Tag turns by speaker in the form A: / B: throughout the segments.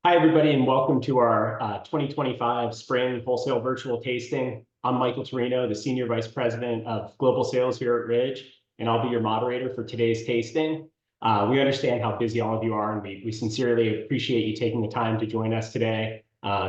A: Hi, everybody, and welcome to our 2025 Spring Wholesale Virtual Tasting. I'm Michael Torino, the Senior Vice President of Global Sales here at Ridge, and I'll be your moderator for today's tasting. We understand how busy all of you are, and we sincerely appreciate you taking the time to join us today.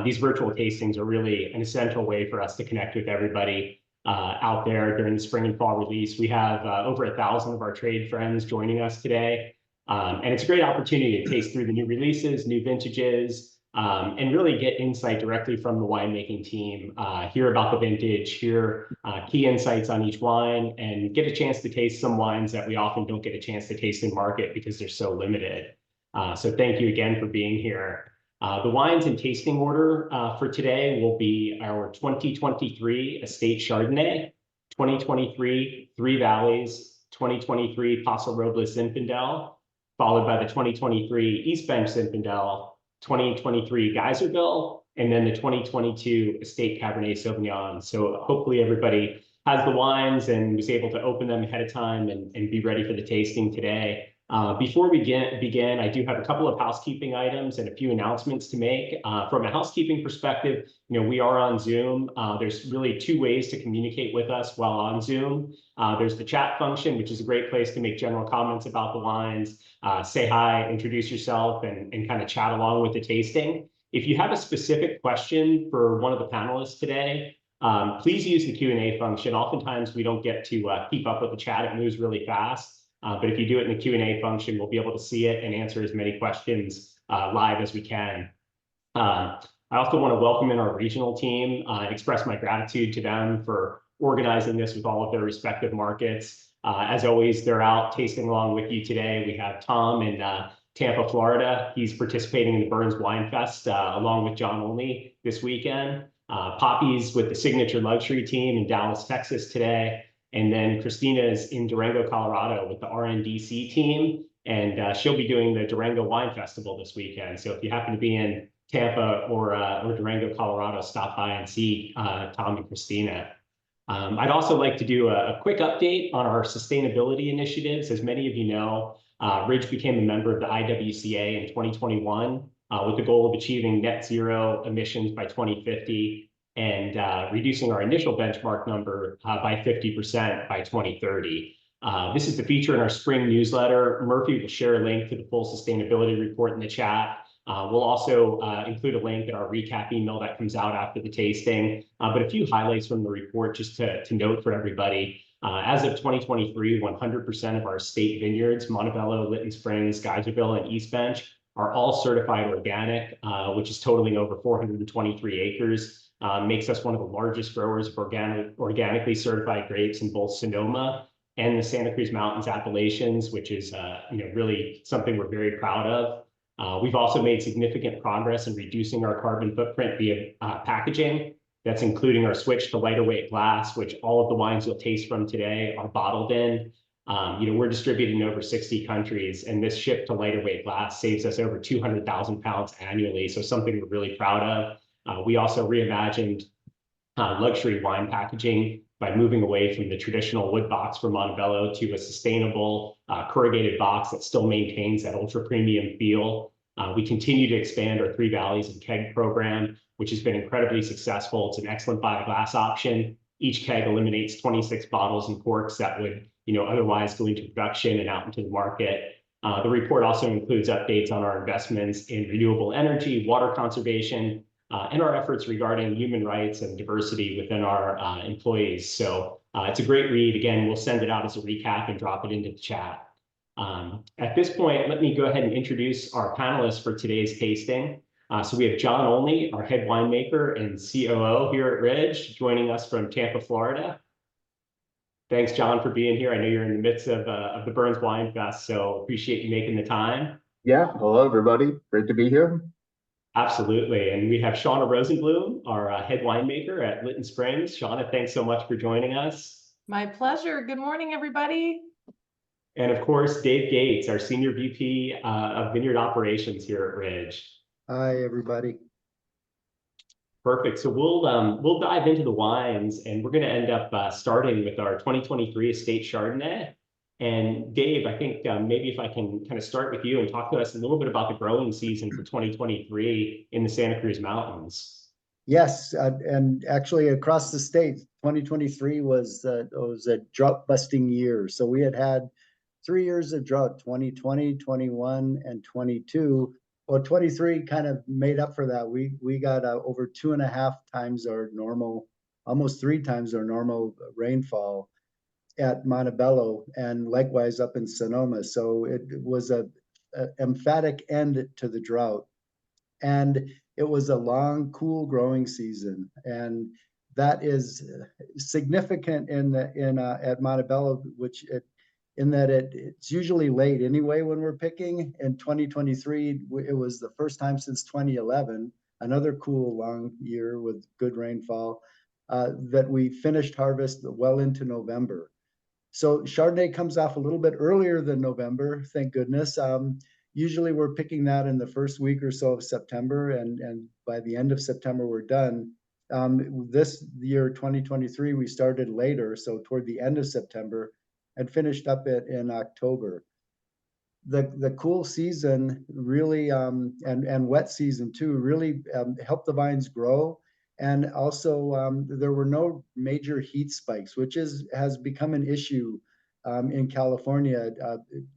A: These virtual tastings are really an essential way for us to connect with everybody out there during the spring and fall release. We have over 1,000 of our trade friends joining us today. And it's a great opportunity to taste through the new releases, new vintages, and really get insight directly from the winemaking team, hear about the vintage, hear key insights on each wine, and get a chance to taste some wines that we often don't get a chance to taste in market because they're so limited. So thank you again for being here. The wines in tasting order for today will be our 2023 Estate Chardonnay, 2023 Three Valleys, 2023 Paso Robles Zinfandel, followed by the 2023 East Bench Zinfandel, 2023 Geyserville, and then the 2022 Estate Cabernet Sauvignon. So hopefully everybody has the wines and was able to open them ahead of time and be ready for the tasting today. Before we begin, I do have a couple of housekeeping items and a few announcements to make. From a housekeeping perspective, we are on Zoom. There's really two ways to communicate with us while on Zoom. There's the chat function, which is a great place to make general comments about the wines, say hi, introduce yourself, and kind of chat along with the tasting. If you have a specific question for one of the panelists today, please use the Q&A function. Oftentimes, we don't get to keep up with the chat. It moves really fast. But if you do it in the Q&A function, we'll be able to see it and answer as many questions live as we can. I also want to welcome in our regional team and express my gratitude to them for organizing this with all of their respective markets. As always, they're out tasting along with you today. We have Tom in Tampa, Florida. He's participating in the Burns Wine Fest along with John Olney this weekend. Poppy's with the Signature Luxury team in Dallas, Texas today. And then Christina is in Durango, Colorado with the RNDC team, and she'll be doing the Durango Wine Festival this weekend. So if you happen to be in Tampa or Durango, Colorado, stop by and see Tom and Christina. I'd also like to do a quick update on our sustainability initiatives. As many of you know, Ridge became a member of the IWCA in 2021 with the goal of achieving net zero emissions by 2050. And reducing our initial benchmark number by 50% by 2030. This is the feature in our spring newsletter. Murphy will share a link to the full sustainability report in the chat. We'll also include a link in our recap email that comes out after the tasting. But a few highlights from the report just to note for everybody. As of 2023, 100% of our estate vineyards, Montebello, Lytton Springs, Geyserville, and East Bench, are all certified organic, which is totaling over 423 acres. Makes us one of the largest growers of organically certified grapes in both Sonoma and the Santa Cruz Mountains Appalachians, which is really something we're very proud of. We've also made significant progress in reducing our carbon footprint via packaging. That's including our switch to lighter weight glass, which all of the wines you'll taste from today are bottled in. We're distributed in over 60 countries, and this shift to lighter weight glass saves us over 200,000 pounds annually. So something we're really proud of. We also reimagined luxury wine packaging by moving away from the traditional wood box for Montebello to a sustainable corrugated box that still maintains that ultra premium feel. We continue to expand our Three Valleys and keg program, which has been incredibly successful. It's an excellent buy glass option. Each keg eliminates 26 bottles and corks that would otherwise go into production and out into the market. The report also includes updates on our investments in renewable energy, water conservation, and our efforts regarding human rights and diversity within our employees. So it's a great read. Again, we'll send it out as a recap and drop it into the chat. At this point, let me go ahead and introduce our panelists for today's tasting. So we have John Olney, our head winemaker and COO here at Ridge, joining us from Tampa, Florida. Thanks, John, for being here. I know you're in the midst of the Burns Wine Fest, so appreciate you making the time.
B: Yeah, hello, everybody. Great to be here.
A: Absolutely. And we have Shauna Rosenblum, our head winemaker at Lytton Springs. Shauna, thanks so much for joining us.
C: My pleasure. Good morning, everybody.
A: And of course, Dave Gates, our Senior VP of Vineyard Operations here at Ridge.
D: Hi, everybody.
A: Perfect. So we'll dive into the wines, and we're going to end up starting with our 2023 Estate Chardonnay. And Dave, I think maybe if I can kind of start with you and talk to us a little bit about the growing season for 2023 in the Santa Cruz Mountains.
D: Yes, and actually across the state, 2023 was a drought busting year. So we had 3 years of drought, 2020, 21, and 22. Well, 23 kind of made up for that. We got over 2.5 times our normal, almost 3 times our normal rainfall at Montebello, and likewise up in Sonoma. So it was a emphatic end to the drought. And it was a long, cool growing season, and that is significant at Montebello, in that it's usually late anyway when we're picking. In 2023, it was the first time since 2011, another cool long year with good rainfall, that we finished harvest well into November. So Chardonnay comes off a little bit earlier than November, thank goodness. Usually we're picking that in the first week or so of September, and by the end of September, we're done. This year, 2023, we started later, so toward the end of September, and finished up in October. The cool season really, and wet season too, really helped the vines grow. And also, there were no major heat spikes, which has become an issue in California,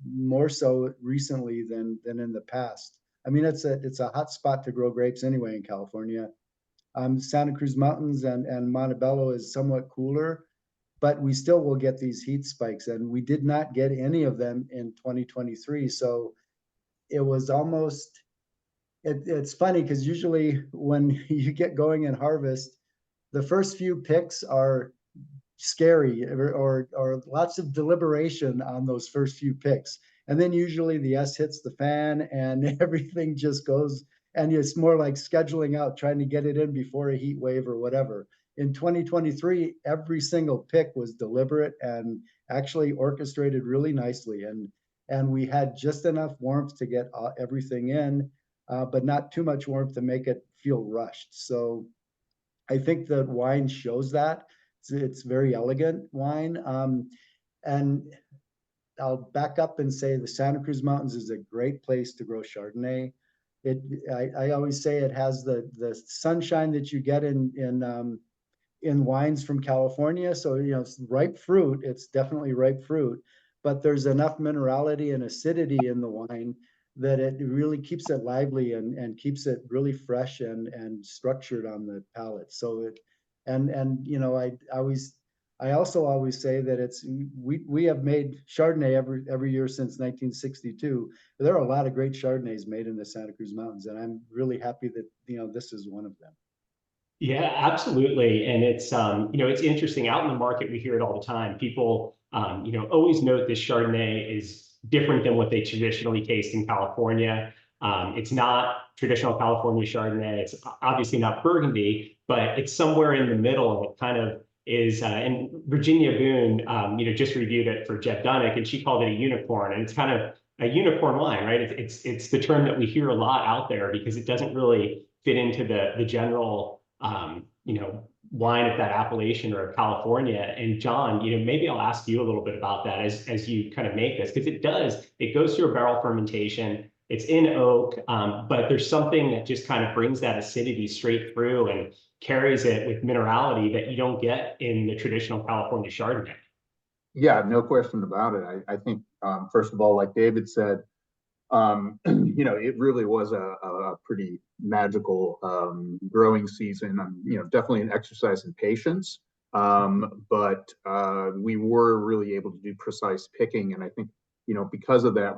D: more so recently than in the past. I mean, it's a hot spot to grow grapes anyway in California. Santa Cruz Mountains and Montebello is somewhat cooler, but we still will get these heat spikes, and we did not get any of them in 2023. So it was almost, it's funny because usually when you get going in harvest, the first few picks are scary, or lots of deliberation on those first few picks. And then usually the S hits the fan and everything just goes, and it's more like scheduling out, trying to get it in before a heat wave or whatever. In 2023, every single pick was deliberate and actually orchestrated really nicely. And we had just enough warmth to get everything in, but not too much warmth to make it feel rushed. So I think the wine shows that. It's very elegant wine. And I'll back up and say the Santa Cruz Mountains is a great place to grow Chardonnay. I always say it has the sunshine that you get in wines from California. So, it's ripe fruit. It's definitely ripe fruit, but there's enough minerality and acidity in the wine that it really keeps it lively and keeps it really fresh and structured on the palate. So I also always say that we have made Chardonnay every year since 1962. There are a lot of great Chardonnays made in the Santa Cruz Mountains, and I'm really happy that this is one of them.
A: Yeah, absolutely. And it's it's interesting. Out in the market, we hear it all the time. People always note this Chardonnay is different than what they traditionally taste in California. It's not traditional California Chardonnay. It's obviously not Burgundy, but it's somewhere in the middle. And it kind of is, and Virginia Boone, just reviewed it for Jeb Dunnick, and she called it a unicorn. And it's kind of a unicorn wine, right? It's the term that we hear a lot out there because it doesn't really fit into the general wine of that appellation or of California. And John, maybe I'll ask you a little bit about that as you kind of make this, because it goes through a barrel fermentation. It's in oak, but there's something that just kind of brings that acidity straight through and carries it with minerality that you don't get in the traditional California Chardonnay.
B: Yeah, no question about it. I think, first of all, like David said, it really was a pretty magical growing season. Definitely an exercise in patience, but we were really able to do precise picking, and I think because of that,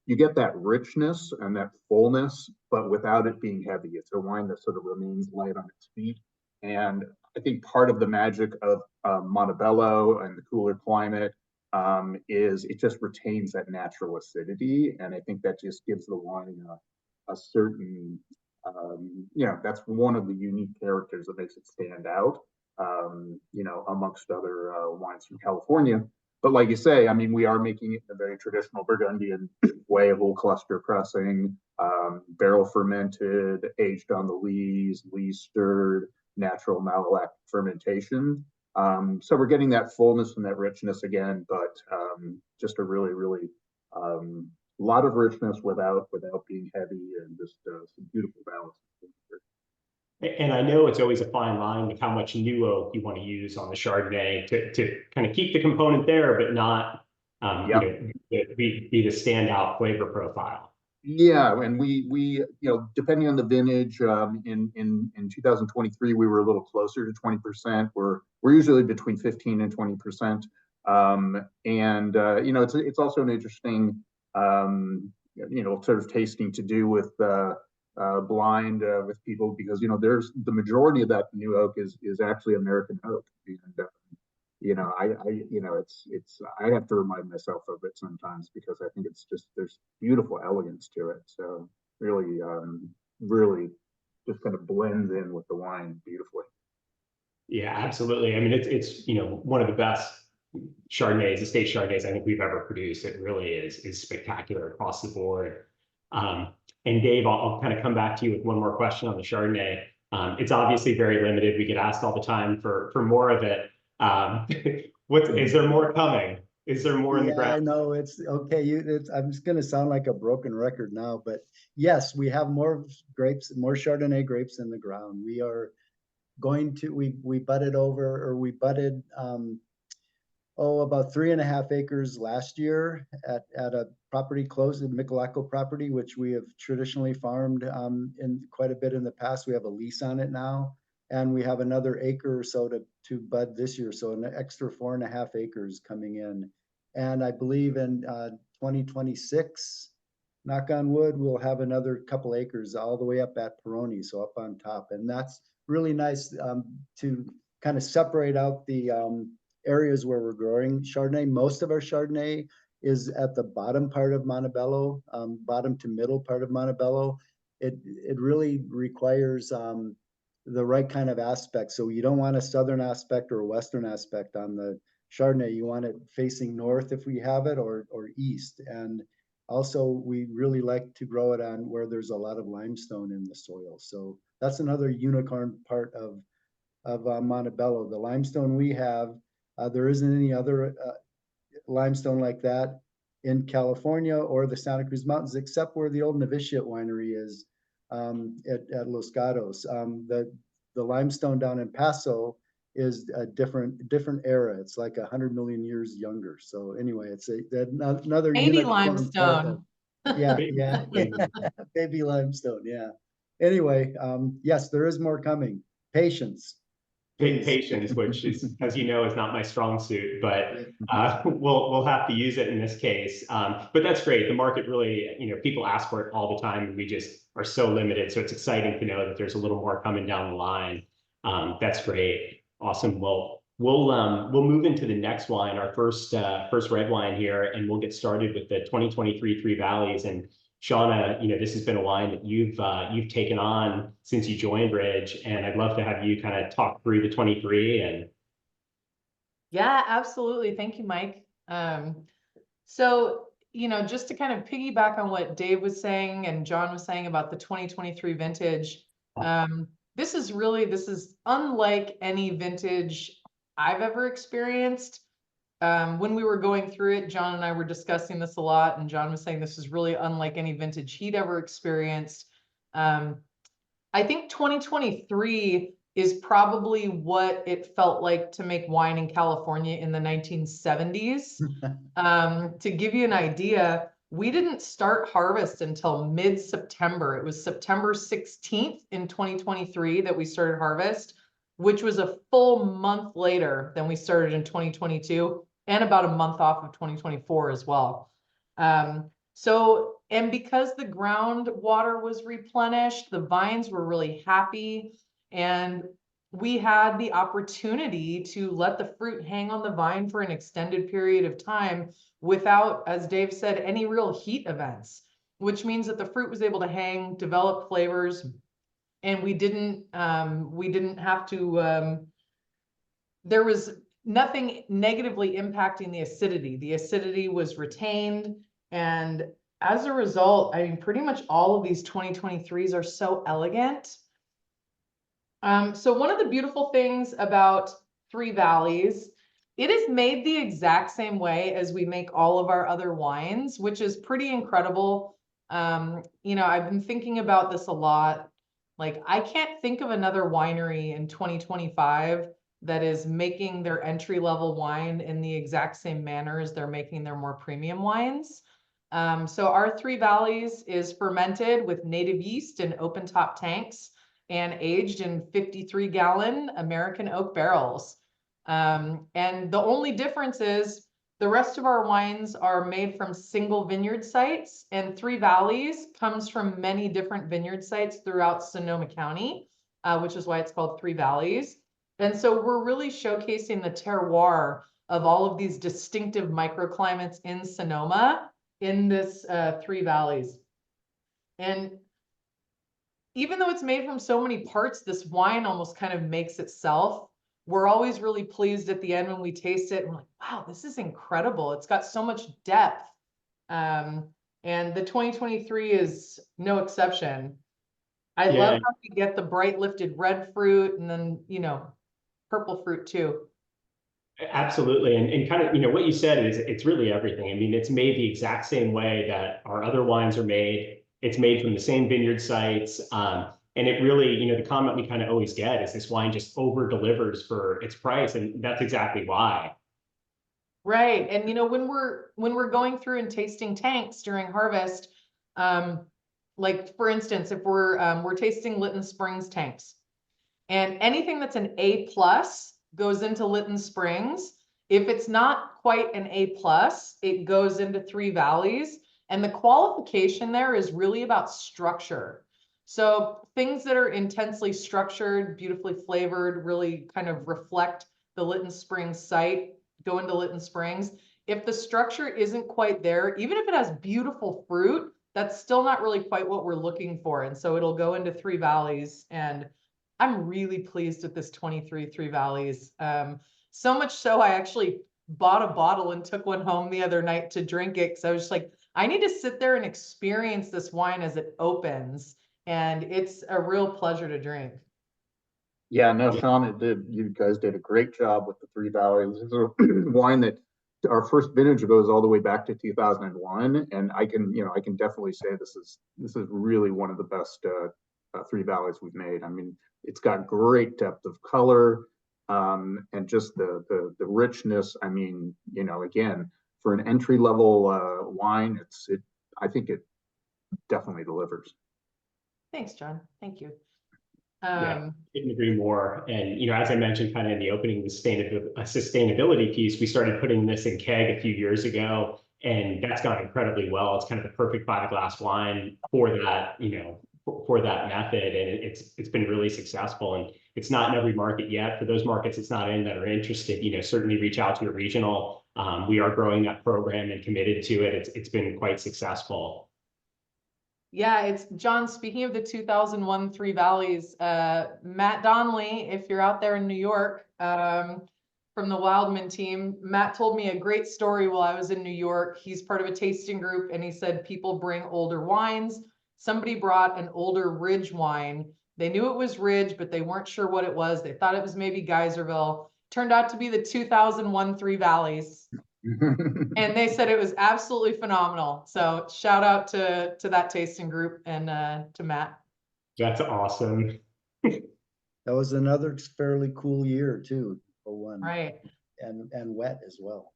B: you get that richness and that fullness, but without it being heavy. It's a wine that sort of remains light on its feet, and I think part of the magic of Montebello and the cooler climate is it just retains that natural acidity, and I think that just gives the wine a certain, that's one of the unique characters that makes it stand out, amongst other wines from California. But like you say, I mean, we are making it in a very traditional Burgundian way of old cluster pressing, barrel fermented, aged on the lees stirred, natural malolactic fermentation. So we're getting that fullness and that richness again, but just a really, really lot of richness without being heavy, and just some beautiful balance.
A: And I know it's always a fine line with how much new oak you want to use on the Chardonnay to kind of keep the component there, but not
B: Yeah.
A: be the standout flavor profile.
B: Yeah, and we depending on the vintage, in 2023 we were a little closer to 20%. We're usually between 15 and 20%. It's also an interesting sort of tasting to do with blind with people, because there's the majority of that new oak is actually American oak, and I have to remind myself of it sometimes, because I think it's just, there's beautiful elegance to it. So really, really just kind of blends in with the wine beautifully.
A: Yeah, absolutely. I mean, it's one of the best Chardonnays, estate Chardonnays I think we've ever produced. It really is spectacular across the board. And Dave, I'll kind of come back to you with one more question on the Chardonnay. It's obviously very limited. We get asked all the time for more of it. Is there more coming? Is there more in the ground?
D: I know it's okay. I'm just going to sound like a broken record now, but yes, we have more grapes, more Chardonnay grapes in the ground. We are going to, we budded about 3.5 acres last year at a property close to Michalacco property, which we have traditionally farmed in quite a bit in the past. We have a lease on it now, and we have another acre or so to bud this year. So an extra 4.5 acres coming in. And I believe in 2026, knock on wood, we'll have another couple acres all the way up at Peroni, so up on top. And that's really nice to kind of separate out the areas where we're growing Chardonnay. Most of our Chardonnay is at the bottom part of Montebello, bottom to middle part of Montebello. It really requires the right kind of aspect. So you don't want a southern aspect or a western aspect on the Chardonnay. You want it facing north if we have it, or east. And also we really like to grow it on where there's a lot of limestone in the soil. So that's another unicorn part of Montebello. The limestone we have, there isn't any other limestone like that in California or the Santa Cruz Mountains, except where the old Novitiate winery is at Los Gatos. The limestone down in Paso is a different era. It's like 100 million years younger. So anyway, it's another
C: baby limestone.
D: Yeah, baby limestone. Yeah. Anyway, yes, there is more coming. Patience.
A: Patience, which is, as you know, is not my strong suit, but we'll have to use it in this case. But that's great. The market really, people ask for it all the time, and we just are so limited. So it's exciting to know that there's a little more coming down the line. That's great. Awesome. Well, we'll move into the next wine, our first red wine here, and we'll get started with the 2023 Three Valleys. And Shauna, this has been a wine that you've taken on since you joined Ridge, and I'd love to have you kind of talk through the 23 and.
C: Yeah, absolutely. Thank you, Mike. So, just to kind of piggyback on what Dave was saying and John was saying about the 2023 vintage, this is unlike any vintage I've ever experienced. When we were going through it, John and I were discussing this a lot, and John was saying this is really unlike any vintage he'd ever experienced. I think 2023 is probably what it felt like to make wine in California in the 1970s. To give you an idea, we didn't start harvest until mid-September. It was September 16th in 2023 that we started harvest, which was a full month later than we started in 2022, and about a month off of 2024 as well. And because the groundwater was replenished, the vines were really happy, and we had the opportunity to let the fruit hang on the vine for an extended period of time without, as Dave said, any real heat events, which means that the fruit was able to hang, develop flavors, and we didn't have to, there was nothing negatively impacting the acidity. The acidity was retained, and as a result, I mean, pretty much all of these 2023s are so elegant. So one of the beautiful things about Three Valleys. It is made the exact same way as we make all of our other wines, which is pretty incredible. You know, I've been thinking about this a lot. Like, I can't think of another winery in 2025 that is making their entry-level wine in the exact same manner as they're making their more premium wines. So our Three Valleys is fermented with native yeast in open top tanks and aged in 53-gallon American oak barrels. And the only difference is the rest of our wines are made from single vineyard sites, and Three Valleys comes from many different vineyard sites throughout Sonoma County, which is why it's called Three Valleys. And so we're really showcasing the terroir of all of these distinctive microclimates in Sonoma in this Three Valleys. And even though it's made from so many parts, this wine almost kind of makes itself. We're always really pleased at the end when we taste it and we're like, wow, this is incredible. It's got so much depth. And the 2023 is no exception. I love how we get the bright lifted red fruit and then, you know, purple fruit too.
A: Absolutely. And kind of, you know, what you said is it's really everything. I mean, it's made the exact same way that our other wines are made. It's made from the same vineyard sites. And it really, you know, the comment we kind of always get is this wine just over delivers for its price. And that's exactly why.
C: Right. And, you know, when we're going through and tasting tanks during harvest, like for instance, if we're tasting Lytton Springs tanks, and anything that's an A+ goes into Lytton Springs. If it's not quite an A+, it goes into Three Valleys. And the qualification there is really about structure. So things that are intensely structured, beautifully flavored, really kind of reflect the Lytton Springs site, go into Lytton Springs. If the structure isn't quite there, even if it has beautiful fruit, that's still not really quite what we're looking for. And so it'll go into Three Valleys. And I'm really pleased with this 23 Three Valleys. So much so I actually bought a bottle and took one home the other night to drink it. Cause I was just like, I need to sit there and experience this wine as it opens. And it's a real pleasure to drink.
B: Yeah, no, Shauna you guys did a great job with the Three Valleys. This is a wine that our first vintage goes all the way back to 2001. And I can definitely say this is really one of the best Three Valleys we've made. I mean, it's got great depth of color, and just the richness. I mean, you know, again, for an entry level wine, I think it definitely delivers.
C: Thanks, John. Thank you.
A: Yeah, couldn't agree more. And, you know, as I mentioned kind of in the opening, the sustainability piece, we started putting this in keg a few years ago, and that's gone incredibly well. It's kind of the perfect by-the-glass wine for that, you know, for that method. And it's been really successful. And it's not in every market yet. For those markets it's not in that are interested, you know, certainly reach out to your regional. We are growing that program and committed to it. It's been quite successful.
C: Yeah, it's John, speaking of the 2001 Three Valleys, Matt Donnelly, if you're out there in New York, from the Wildman team, Matt told me a great story while I was in New York. He's part of a tasting group and he said people bring older wines. Somebody brought an older Ridge wine. They knew it was Ridge, but they weren't sure what it was. They thought it was maybe Geyserville. Turned out to be the 2001 Three Valleys. And they said it was absolutely phenomenal. So shout out to that tasting group and to Matt.
A: That's awesome.
D: That was another fairly cool year too. '01.
C: Right.
D: And wet as well.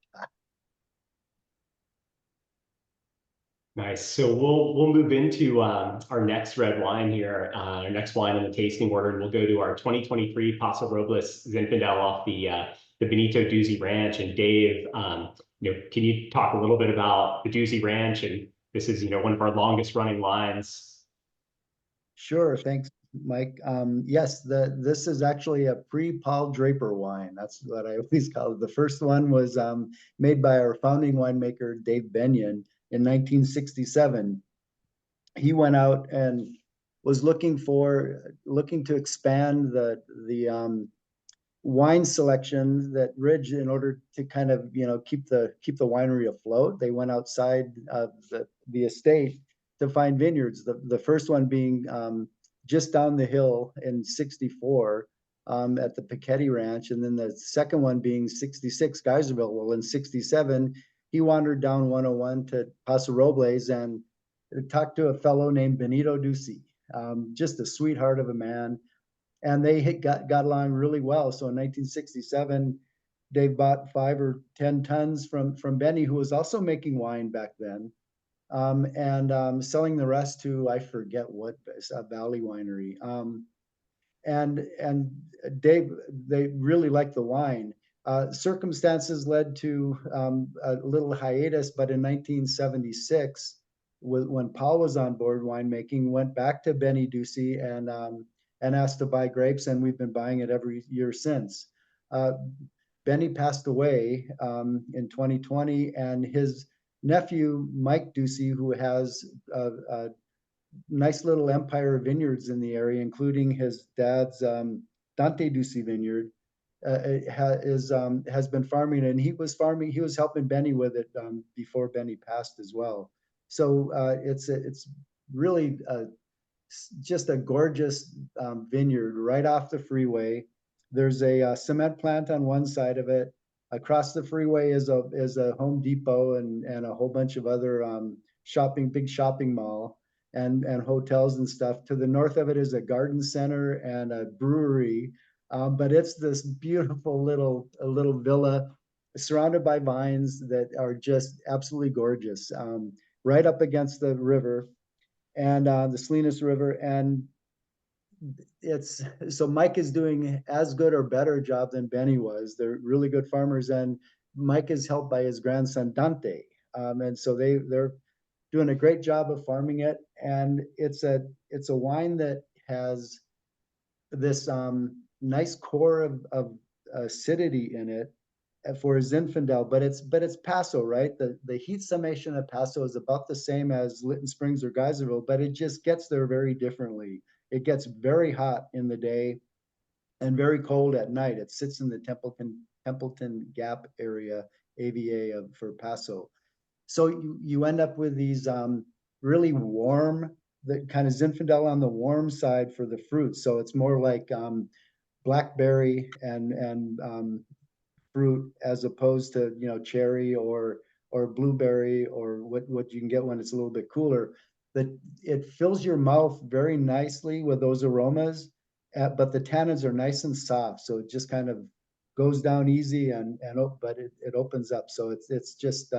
A: Nice. So we'll move into our next red wine here, our next wine in the tasting order, and we'll go to our 2023 Paso Robles Zinfandel off the Benito Doozy Ranch. And Dave, you know, can you talk a little bit about the Doozy Ranch? And this is, you know, one of our longest running lines.
D: Sure. Thanks, Mike. Yes, this is actually a pre-Paul Draper wine. That's what I always call it. The first one was made by our founding winemaker, Dave Benyon, in 1967. He went out and was looking to expand the wine selection that Ridge, in order to kind of, you know, keep the winery afloat. They went outside of the estate to find vineyards. The first one being just down the hill in 64, at the Piketty Ranch, and then the second one being 66 Geyserville. Well, in 67, he wandered down 101 to Paso Robles and talked to a fellow named Benito Ducey, just a sweetheart of a man. And they got along really well. So in 1967, Dave bought 5 or 10 tons from Benny, who was also making wine back then, and selling the rest to, I forget what, a Valley Winery. And Dave, they really liked the wine. Circumstances led to a little hiatus, but in 1976, when Paul was on board winemaking, went back to Benny Ducey and asked to buy grapes, and we've been buying it every year since. Benny passed away in 2020, and his nephew, Mike Ducey, who has a nice little empire of vineyards in the area, including his dad's Dante Ducey vineyard, has been farming, and he was helping Benny with it before Benny passed as well. So it's really just a gorgeous vineyard right off the freeway. There's a cement plant on one side of it. Across the freeway is a Home Depot and a whole bunch of other big shopping mall and hotels and stuff. To the north of it is a garden center and a brewery. But it's this beautiful little villa surrounded by vines that are just absolutely gorgeous, right up against the river and the Salinas River. And so Mike is doing as good or better job than Benny was. They're really good farmers, and Mike is helped by his grandson Dante. And so they're doing a great job of farming it. And it's a wine that has this nice core of acidity in it for Zinfandel, but it's Paso, right? The heat summation of Paso is about the same as Lytton Springs or Geyserville, but it just gets there very differently. It gets very hot in the day and very cold at night. It sits in the Templeton Gap area, AVA for Paso. So you end up with these really warm, the kind of Zinfandel on the warm side for the fruit. So it's more like blackberry and fruit as opposed to cherry or blueberry or what you can get when it's a little bit cooler. That it fills your mouth very nicely with those aromas, but the tannins are nice and soft, so it just kind of goes down easy but it opens up. So it's just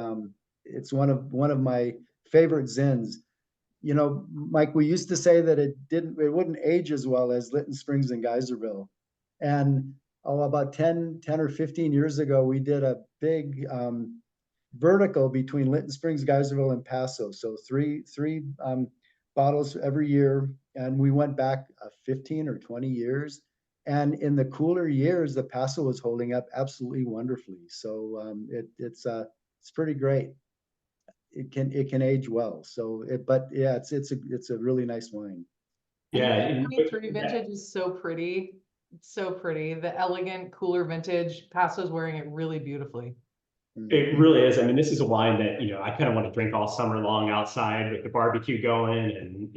D: it's one of my favorite Zins. Mike, we used to say that it wouldn't age as well as Lytton Springs and Geyserville. And about 10 or 15 years ago, we did a big vertical between Lytton Springs, Geyserville, and Paso. So three bottles every year. And we went back 15 or 20 years. And in the cooler years, the Paso was holding up absolutely wonderfully. So it's pretty great. It can age well. So but yeah, it's a really nice wine.
A: Yeah.
C: The 23 vintage is so pretty. It's so pretty. The elegant, cooler vintage. Paso's wearing it really beautifully.
A: It really is. I mean, this is a wine that, I kind of want to drink all summer long outside with the barbecue going and,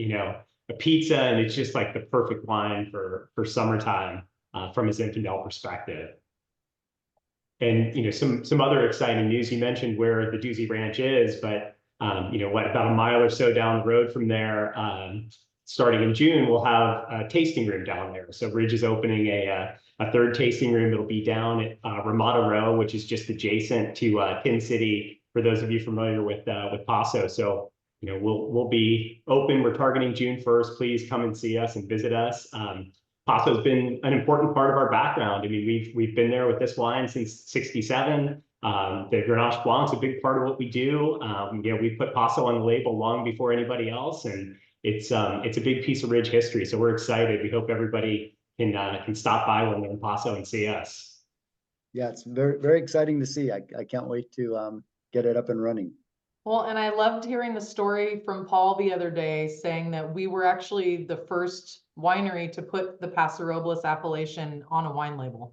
A: a pizza. And it's just like the perfect wine for summertime from a Zinfandel perspective. And, some other exciting news. You mentioned where the Ducey Ranch is, but, about a mile or so down the road from there, starting in June, we'll have a tasting room down there. So Ridge is opening a third tasting room. It'll be down at Ramada Row, which is just adjacent to Tin City, for those of you familiar with Paso. So, we'll be open. We're targeting June 1st. Please come and see us and visit us. Paso's been an important part of our background. I mean, we've been there with this wine since '67. The Grenache Blanc's a big part of what we do. We put Paso on the label long before anybody else, and it's a big piece of Ridge history. So we're excited. We hope everybody can stop by when they're in Paso and see us.
D: Yeah, it's very, very exciting to see. I can't wait to get it up and running.
C: Well, and I loved hearing the story from Paul the other day saying that we were actually the first winery to put the Paso Robles appellation on a wine label.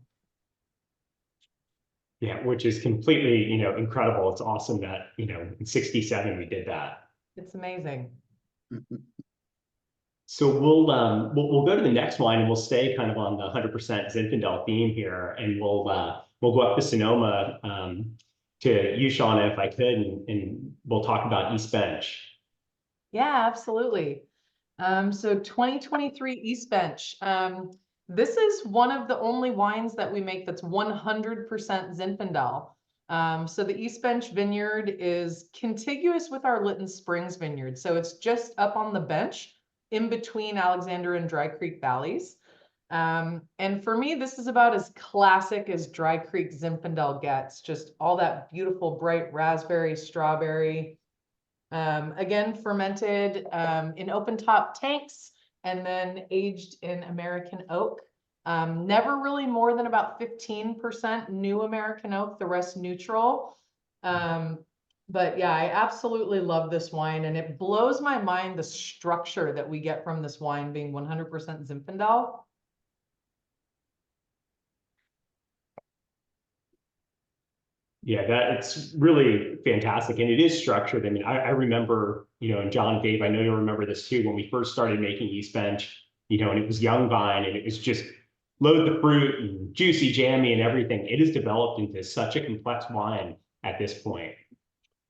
A: Yeah, which is completely, incredible. It's awesome that, in '67 we did that.
C: It's amazing.
A: So we'll go to the next wine and we'll stay kind of on the 100% Zinfandel theme here, and we'll go up to Sonoma to you, Shauna, if I could, and we'll talk about East Bench.
C: Yeah, absolutely. So 2023 East Bench. This is one of the only wines that we make that's 100% Zinfandel. So the East Bench vineyard is contiguous with our Lytton Springs vineyard. So it's just up on the bench in between Alexander and Dry Creek valleys. And for me, this is about as classic as Dry Creek Zinfandel gets, just all that beautiful, bright raspberry, strawberry. Again, fermented in open top tanks and then aged in American oak. Never really more than about 15% new American oak, the rest neutral. But yeah, I absolutely love this wine, and it blows my mind the structure that we get from this wine being 100% Zinfandel.
A: Yeah, it's really fantastic, and it is structured. I mean, I remember, and John, Dave, I know you'll remember this too, when we first started making East Bench, and it was young vine, and it was just load the fruit and juicy, jammy, and everything. It has developed into such a complex wine at this point.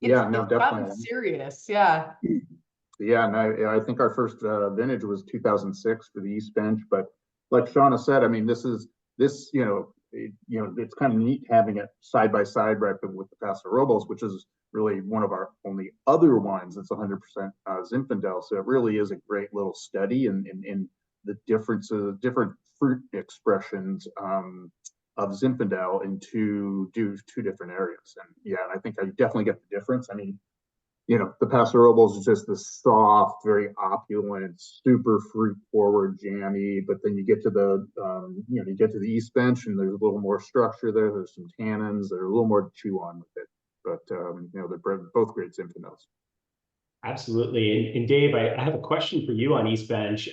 B: Yeah, no,
C: It's gotten
B: definitely.
C: serious, yeah.
B: Yeah, and I think our first vintage was 2006 for the East Bench. But like Shauna said, I mean, it's kind of neat having it side by side right with the Paso Robles, which is really one of our only other wines that's 100% Zinfandel. So it really is a great little study in the differences, different fruit expressions of Zinfandel in two different areas. And yeah, I think I definitely get the difference. I mean, the Paso Robles is just this soft, very opulent, super fruit forward, jammy. But then you get to the, you get to the East Bench, and there's a little more structure there. There's some tannins. There's a little more to chew on with it. But they're both great Zinfandels.
A: Absolutely. And Dave, I have a question for you on East Bench.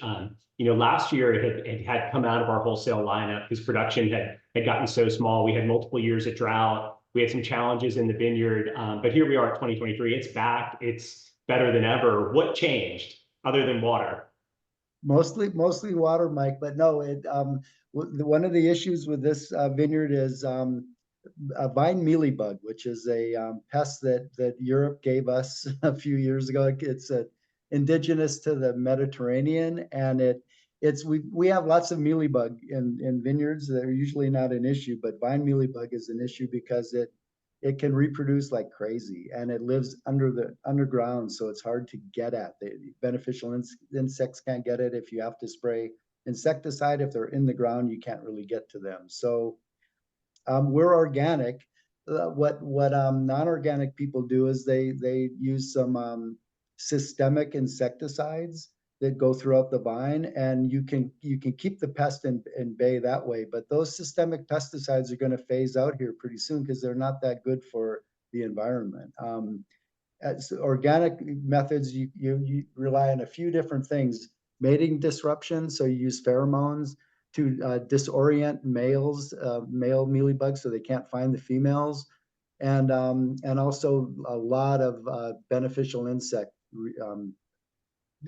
A: Last year it had come out of our wholesale lineup because production had gotten so small. We had multiple years of drought. We had some challenges in the vineyard, but here we are at 2023. It's back. It's better than ever. What changed other than water?
D: Mostly water, Mike, but no, one of the issues with this vineyard is a vine mealybug, which is a pest that Europe gave us a few years ago. It's indigenous to the Mediterranean, and we have lots of mealybug in vineyards. They're usually not an issue, but vine mealybug is an issue because it can reproduce like crazy, and it lives underground, so it's hard to get at. The beneficial insects can't get it. If you have to spray insecticide, if they're in the ground, you can't really get to them. So we're organic. What non-organic people do is they use some systemic insecticides that go throughout the vine, and you can keep the pest in bay that way. But those systemic pesticides are going to phase out here pretty soon because they're not that good for the environment. As organic methods, you rely on a few different things: mating disruption, so you use pheromones to disorient male mealybugs so they can't find the females, and also a lot of beneficial insect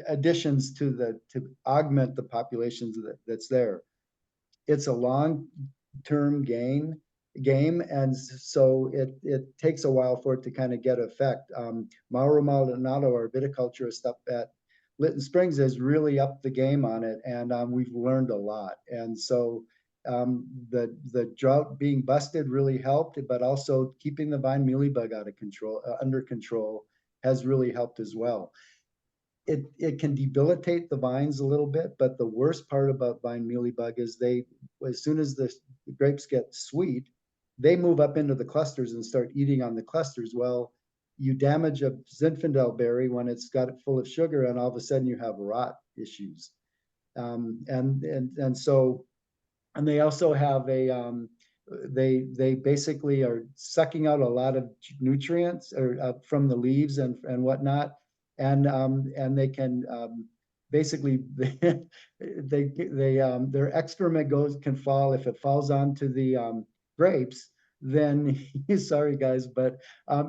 D: additions to augment the populations that's there. It's a long-term game, and so it takes a while for it to kind of get effect. Mauro Maldonado, our viticulturist up at Lytton Springs, has really upped the game on it, and we've learned a lot. And so the drought being busted really helped, but also keeping the vine mealybug under control has really helped as well. It can debilitate the vines a little bit, but the worst part about vine mealybug is as soon as the grapes get sweet, they move up into the clusters and start eating on the clusters. Well, you damage a Zinfandel berry when it's got it full of sugar, and all of a sudden you have rot issues. And they also have they basically are sucking out a lot of nutrients from the leaves and whatnot. And they can basically their excrement can fall. If it falls onto the grapes, then sorry guys, but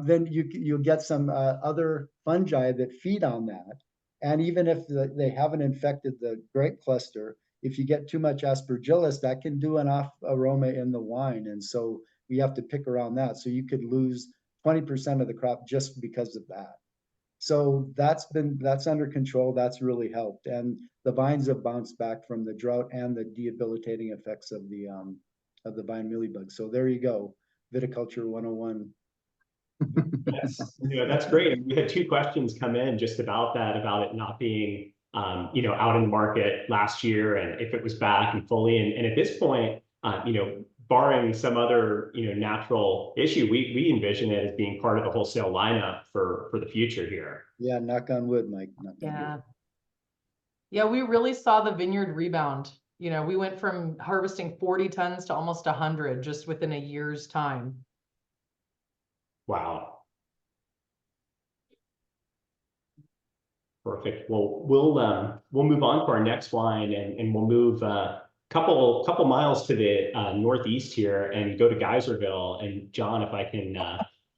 D: then you get some other fungi that feed on that, And even if they haven't infected the grape cluster, if you get too much aspergillus, that can do an off aroma in the wine. And so we have to pick around that. So you could lose 20% of the crop just because of that. So that's under control. That's really helped. And the vines have bounced back from the drought and the debilitating effects of the vine mealybug. So there you go. Viticulture 101.
A: That's great. We had two questions come in just about that, about it not being, out in the market last year and if it was back and fully. And at this point, barring some other, natural issue, we envision it as being part of the wholesale lineup for the future here.
D: Yeah, knock on wood, Mike.
C: Yeah. Yeah, we really saw the vineyard rebound. We went from harvesting 40 tons to almost 100 just within a year's time.
A: Wow. Perfect. Well, we'll move on to our next wine, and we'll move couple miles to the northeast here and go to Geyserville. And John, if I can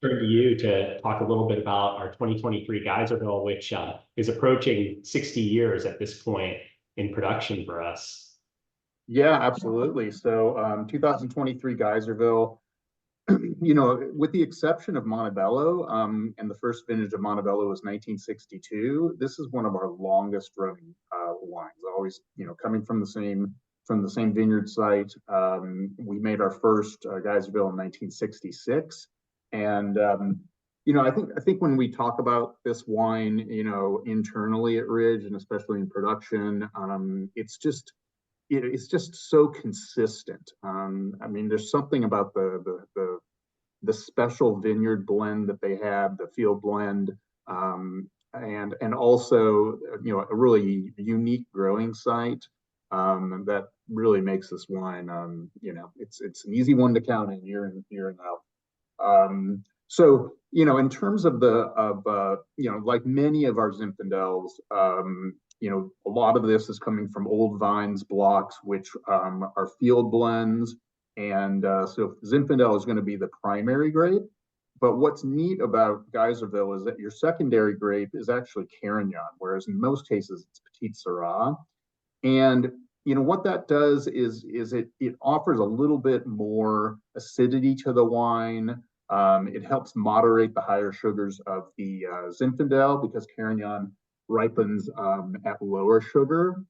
A: turn to you to talk a little bit about our 2023 Geyserville, which is approaching 60 years at this point in production for us.
B: Yeah, absolutely. So 2023 Geyserville, with the exception of Montebello, and the first vintage of Montebello was 1962, this is one of our longest running wines, always, coming from the same vineyard site. We made our first Geyserville in 1966. And, I think when we talk about this wine, internally at Ridge and especially in production, it's just so consistent. There's something about the special vineyard blend that they have, the field blend, and also, a really unique growing site that really makes this wine, it's an easy one to count in year and out. So, in terms of like many of our Zinfandels, a lot of this is coming from old vines blocks, which are field blends. And so Zinfandel is going to be the primary grape. But what's neat about Geyserville is that your secondary grape is actually Carignan, whereas in most cases it's Petit Syrah. And what that does is it offers a little bit more acidity to the wine. It helps moderate the higher sugars of the Zinfandel because Carignan ripens at lower sugar.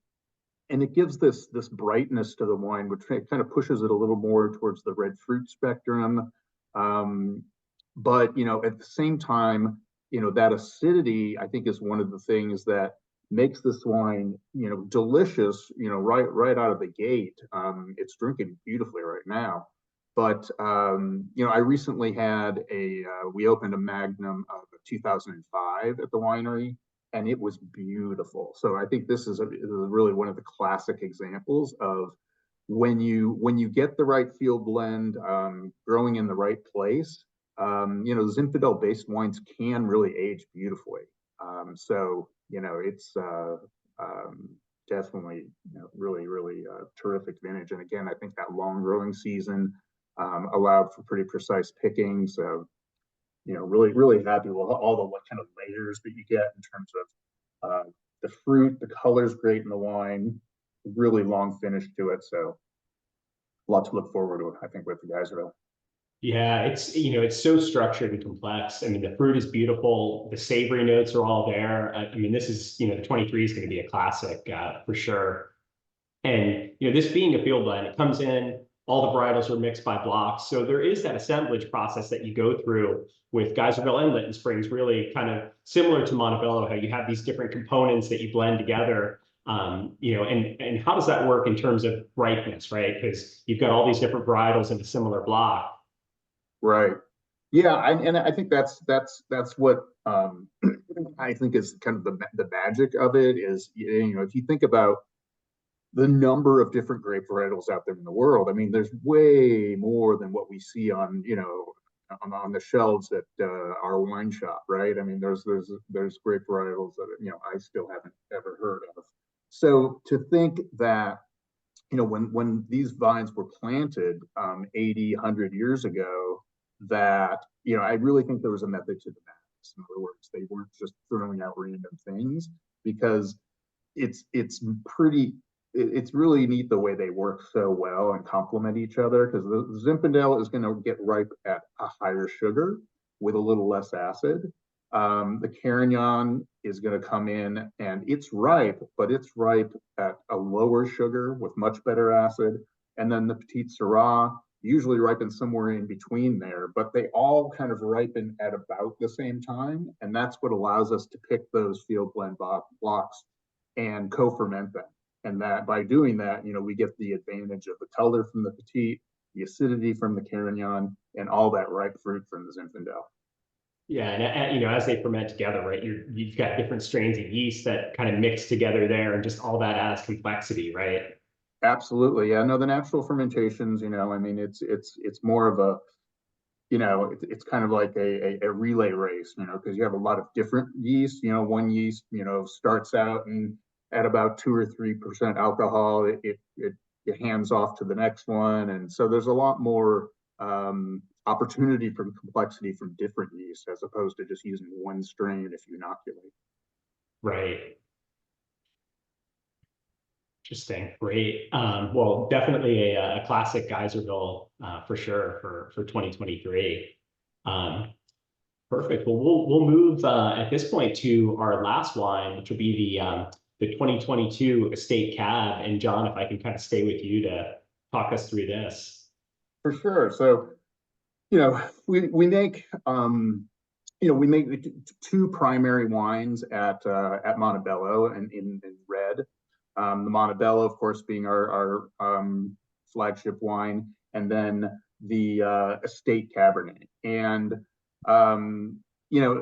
B: And it gives this brightness to the wine, which kind of pushes it a little more towards the red fruit spectrum. But, at the same time, that acidity, I think, is one of the things that makes this wine, delicious, right out of the gate. It's drinking beautifully right now. But, I recently had we opened a Magnum of 2005 at the winery, and it was beautiful. So I think this is really one of the classic examples of when you get the right field blend, growing in the right place, Zinfandel-based wines can really age beautifully. So it's definitely really, really terrific vintage. And again, I think that long growing season allowed for pretty precise picking. So really, really happy with all the kind of layers that you get in terms of the fruit. The color's great in the wine, really long finish to it. So a lot to look forward to, I think, with the Geyserville.
A: Yeah, it's so structured and complex. The fruit is beautiful. The savory notes are all there. This is, the 23 is going to be a classic for sure. And, this being a field blend, it comes in, all the varietals are mixed by blocks. So there is that assemblage process that you go through with Geyserville and Lytton Springs, really kind of similar to Montebello, how you have these different components that you blend together. And how does that work in terms of ripeness, right? Because you've got all these different varietals in a similar block.
B: Right. Yeah, and I think that's what I think is kind of the magic of it is, if you think about the number of different grape varietals out there in the world, there's way more than what we see on the shelves at our wine shop, right? There's grape varietals that I still haven't ever heard of. So to think that when these vines were planted 80, 100 years ago, that I really think there was a method to the madness. In other words, they weren't just throwing out random things. because it's really neat the way they work so well and complement each other, because the Zinfandel is going to get ripe at a higher sugar with a little less acid. The Carignan is going to come in and it's ripe, but it's ripe at a lower sugar with much better acid. And then the Petit Syrah usually ripen somewhere in between there, but they all kind of ripen at about the same time. And that's what allows us to pick those field blend blocks and co-ferment them. And that by doing that, we get the advantage of the color from the Petit, the acidity from the Carignan, and all that ripe fruit from the Zinfandel.
A: Yeah, and as they ferment together, right, you've got different strains of yeast that kind of mix together there, and just all that adds complexity, right?
B: Absolutely, yeah. No, the natural fermentations, I mean, it's more of a, it's kind of like a relay race, because you have a lot of different yeast. One yeast, starts out and at about 2 or 3% alcohol, it hands off to the next one, and so there's a lot more opportunity for complexity from different yeast as opposed to just using one strain if you inoculate.
A: Right. Interesting. Great. Well, definitely a classic Geyserville for sure for 2023. Perfect. Well, we'll move at this point to our last wine, which will be the 2022 Estate Cab. And John, if I can kind of stay with you to talk us through this.
B: For sure. So, we make we make 2 primary wines at Montebello and in red. The Montebello, of course, being our flagship wine, and then the Estate Cabernet. And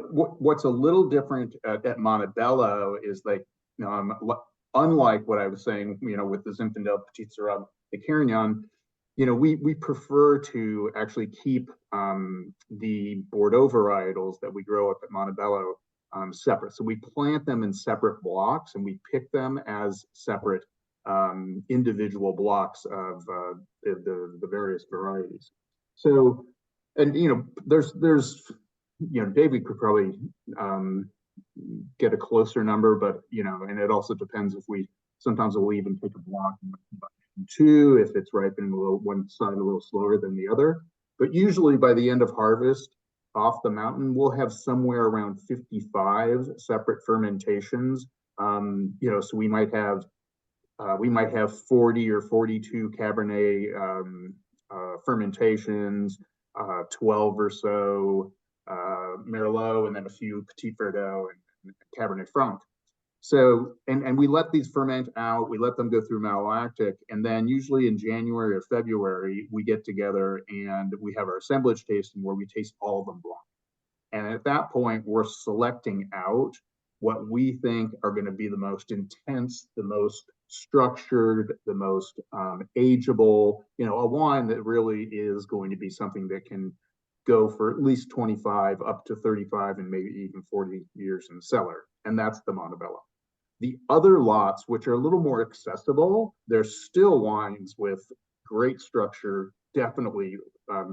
B: what's a little different at Montebello is like, unlike what I was saying, with the Zinfandel, Petit Syrah, the Carignan, we prefer to actually keep the Bordeaux varietals that we grow up at Montebello separate. So we plant them in separate blocks and we pick them as separate individual blocks of the various varieties. So, and there's David could probably get a closer number, but and it also depends if sometimes we'll even take a block and 2 if it's ripening one side a little slower than the other. But usually by the end of harvest off the mountain, we'll have somewhere around 55 separate fermentations. So we might have 40 or 42 Cabernet fermentations, 12 or so Merlot, and then a few Petit Verdot and Cabernet Franc. So, and we let these ferment out, we let them go through malolactic, and then usually in January or February, we get together and we have our assemblage tasting where we taste all of them blanc. And at that point, we're selecting out what we think are going to be the most intense, the most structured, the most ageable, a wine that really is going to be something that can go for at least 25 up to 35 and maybe even 40 years in the cellar. And that's the Montebello. The other lots, which are a little more accessible, they're still wines with great structure, definitely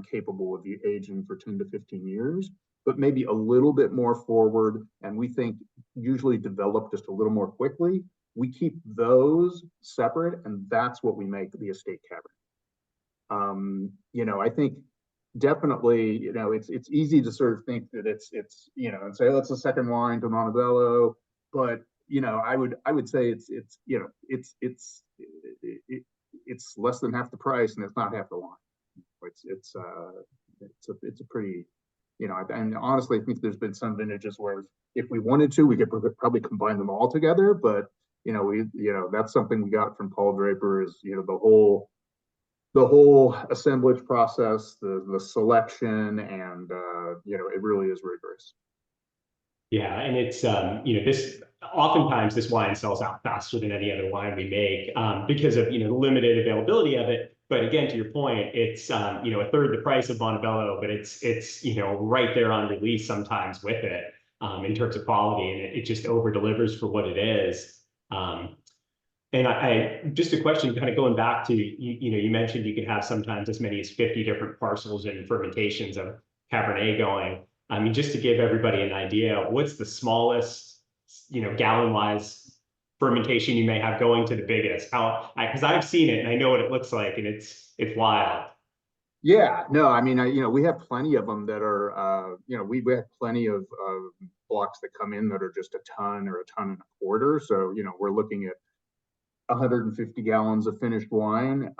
B: capable of aging for 10 to 15 years, but maybe a little bit more forward, and we think usually develop just a little more quickly. We keep those separate, and that's what we make the Estate Cabernet. I think definitely, it's easy to sort of think that it's and say, oh, it's a second wine to Montebello, but I would say it's less than half the price, and it's not half the wine. It's a pretty, and honestly, I think there's been some vintages where if we wanted to, we could probably combine them all together, but that's something we got from Paul Draper is the whole assemblage process, the selection, and it really is rigorous.
A: Yeah, and it's this oftentimes this wine sells out faster than any other wine we make because of the limited availability of it. But again, to your point, it's a third the price of Montebello, but it's right there on release sometimes with it in terms of quality, and it just over delivers for what it is. And I just a question, kind of going back to you mentioned you could have sometimes as many as 50 different parcels and fermentations of Cabernet going. I mean, just to give everybody an idea, what's the smallest, gallon-wise fermentation you may have going to the biggest? Because I've seen it and I know what it looks like, and it's wild.
B: Yeah, no, I mean, we have plenty of them that are, we have plenty of blocks that come in that are just a ton or a ton and a quarter. So, we're looking at 150 gallons of finished wine.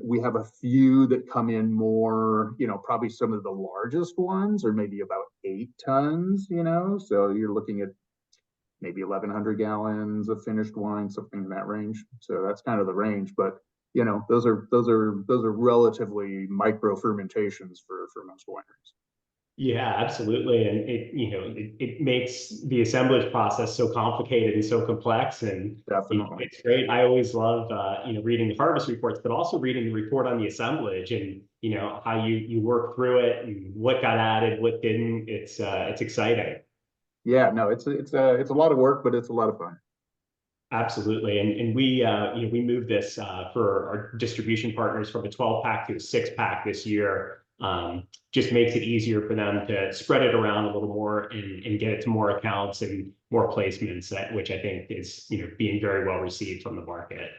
B: We have a few that come in more, probably some of the largest ones are maybe about 8 tons, so you're looking at maybe 1,100 gallons of finished wine, something in that range. So that's kind of the range, but those are relatively micro fermentations for most wineries.
A: Yeah, absolutely. And it makes the assemblage process so complicated and so complex. And
B: Definitely.
A: it's great. I always love reading the harvest reports, but also reading the report on the assemblage and how you work through it and what got added, what didn't. It's exciting.
B: Yeah, no, it's a lot of work, but it's a lot of fun.
A: Absolutely. And we moved this for our distribution partners from a 12-pack to a 6-pack this year. Just makes it easier for them to spread it around a little more and get it to more accounts and more placements, which I think is being very well received from the market.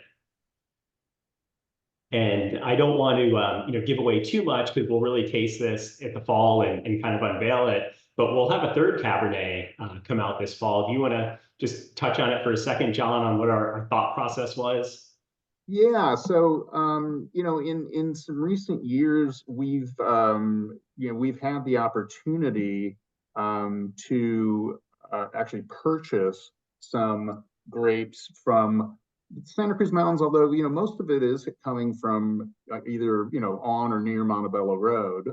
A: And I don't want to give away too much because we'll really taste this at the fall and kind of unveil it. But we'll have a third Cabernet come out this fall. Do you want to just touch on it for a second, John, on what our thought process was?
B: Yeah, so in some recent years, we've had the opportunity to actually purchase some grapes from Santa Cruz Mountains, although most of it is coming from either on or near Montebello Road,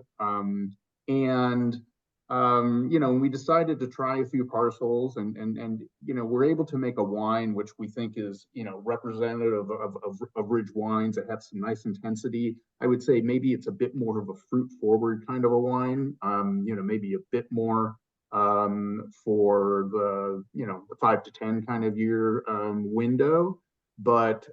B: and we decided to try a few parcels, and we're able to make a wine which we think is representative of ridge wines that have some nice intensity. I would say maybe it's a bit more of a fruit forward kind of a wine, maybe a bit more for the the 5 to 10 kind of year window. But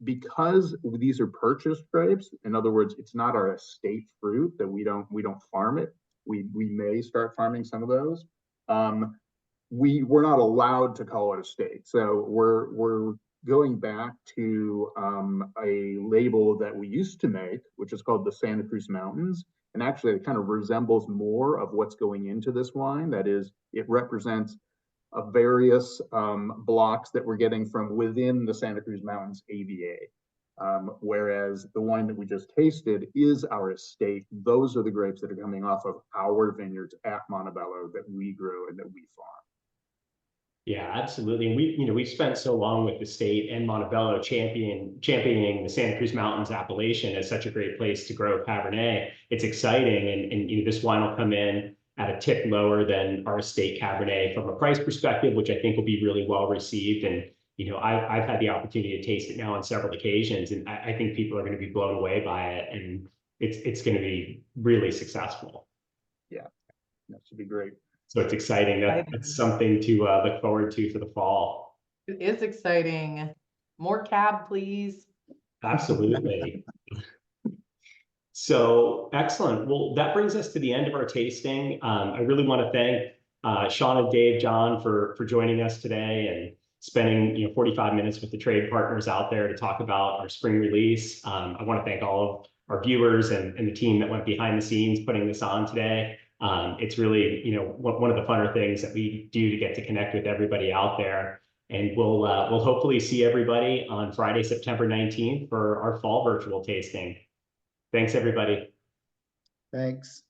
B: because these are purchased grapes, in other words, it's not our estate fruit, that we don't farm it. We may start farming some of those. We're not allowed to call it estate, so we're going back to a label that we used to make, which is called the Santa Cruz Mountains, and actually it kind of resembles more of what's going into this wine. That is, it represents various blocks that we're getting from within the Santa Cruz Mountains AVA. Whereas the wine that we just tasted is our estate. Those are the grapes that are coming off of our vineyards at Montebello that we grow and that we farm.
A: Yeah, absolutely. And we've spent so long with the state and Montebello championing the Santa Cruz Mountains appellation as such a great place to grow Cabernet. It's exciting, and this wine will come in at a tick lower than our estate Cabernet from a price perspective, which I think will be really well received. And I've had the opportunity to taste it now on several occasions, and I think people are going to be blown away by it, and it's going to be really successful.
B: Yeah, that should be great.
A: So it's exciting. That's something to look forward to for the fall.
C: It is exciting. More cab, please.
A: Absolutely. So excellent. Well, that brings us to the end of our tasting. I really want to thank Shauna, Dave, John for joining us today and spending 45 minutes with the trade partners out there to talk about our spring release. I want to thank all of our viewers and the team that went behind the scenes putting this on today. It's really one of the funner things that we do to get to connect with everybody out there. And we'll hopefully see everybody on Friday, September 19th for our fall virtual tasting. Thanks, everybody.
D: Thanks.